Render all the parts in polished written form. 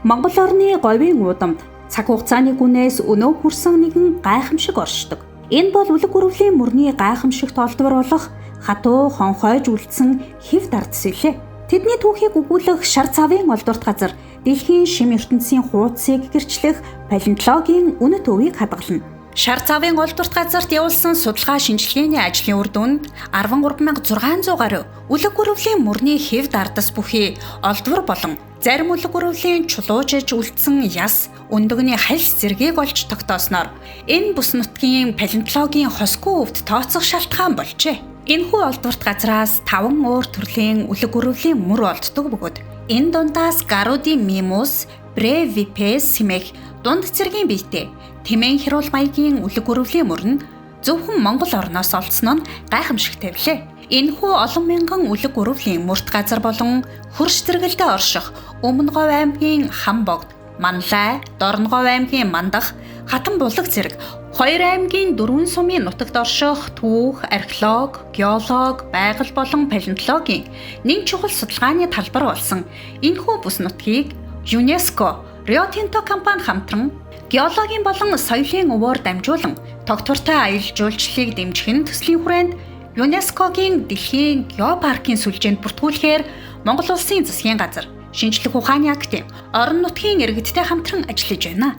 Монгол орны говийн уудамд цаг хугацааны гүнээс өнөө хүрсэн нэгэн гайхамшиг оршдог. Энэ бол үлэг гүрвлийн мөрний гайхамшигт олдвор болох хатуу хонхойж үлдсэн хэв дардс илээ. Тэдний түүхийг өгүүлэх шар цавын олдорт газар дэлхийн шим ертөнцийн хуудсыг гэрчлэх палеонтологийн үнэт өвийг хадгална. Шар цавын олдорт газарт явуулсан судалгаа шинжилгээний ажлын үр дүнд 13600 гаруй үлэг гүрвлийн мөрний хэв дардс бүхий олдвор болон зарим үлэг гүрвлийн чулуужж үлдсэн яс өндөгний хальс зэргийг олж тогтоосноор энэ бүс нутгийн палеонтологийн хосгүй өвд тооцох шалтгаан болжээ. Энэхүү олдворт газраас 5 өөр төрлийн үлэг гүрвлийн мөр олддог бөгөөд энэ дундаас Garudimimus breviipes хэмээх дунд цэргийн биетэй тэмээн хяруул маягийн үлэг гүрвлийн мөр нь зөвхөн Монгол орноос олдсон нь гайхамшигтай билээ. Энэхүү олон мянган үлэг гүрвлийн мөрт газар болон хөрш зэрэгэлдээ орших Өмнөговь аймгийн Хамбогд, Манлай, Дорноговь аймгийн Мандах, Хатан булаг зэрэг 2 аймгийн 4 сумын нутагт орших түүх, археолог, геолог, байгаль болон палеонтологийн нэг чухал судалгааны талбар болсон энэхүү бүс нутгийг ЮНЕСКО, Rio Tinto компани хамтран геологийн болон соёлын өвөөр дамжуулан тогтвортой аялал жуулчлалыг дэмжих төслийн хүрээнд ЮНЕСКОгийн дэлхийн геопаркийн сүлжээнд бүртгүүлэхээр Монгол улсын засгийн газар, шинжлэх ухааны академи, орон нутгийн иргэдтэй хамтран ажиллаж байна.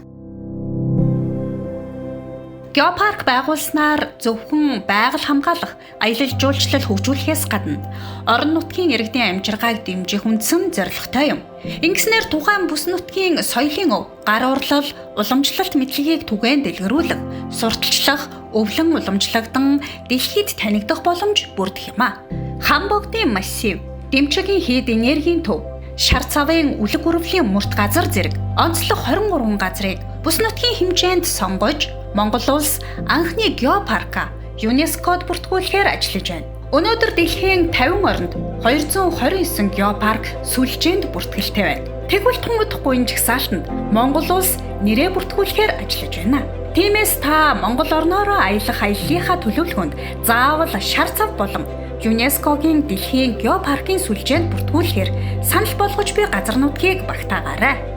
Геопарк байгуулснаар зөвхөн байгаль хамгаалах, аялал жуулчлал хөгжүүлэхээс гадна орон нутгийн иргэдийн амжиргааг дэмжих үндсэн зорилготой юм. Ингэснээр тухайн бүс нутгийн соёлын өв, гар урлал, уламжлалт мэдлэгийг түгээн дэлгэрүүлэх, сурталчлах, өвлөн уламжлагдан дэлхийд танигдах боломж бүрдэх юм а. Хамбогдын массив, Дэмчигийн хийд энергийн төв, шар цавын үлэг гүрвлийн мөрт газар зэрэг онцлог 23 газрыг бүс нутгийн хэмжээнд сонгож Монгол улс анхны геопарка ЮНЕСКОд бүртгүүлэхээр ажиллаж байна. Өнөөдөр дэлхийн 50 оронд 229 геопарк сүлжээнд бүртгэлтэй байна. Тэгвэл тун удахгүй жагсаалтанд Монгол улс нэрээ бүртгүүлэхээр ажиллаж байна. Тиймээс та Монгол орноороо аялах аяллахаа төлөвлөхөнд заавал шар цав болон ЮНЕСКОгийн дэлхийн геопаркийн сүлжээнд бүртгүүлэхээр санал болгож буй газар нутгийг багтаагаарай.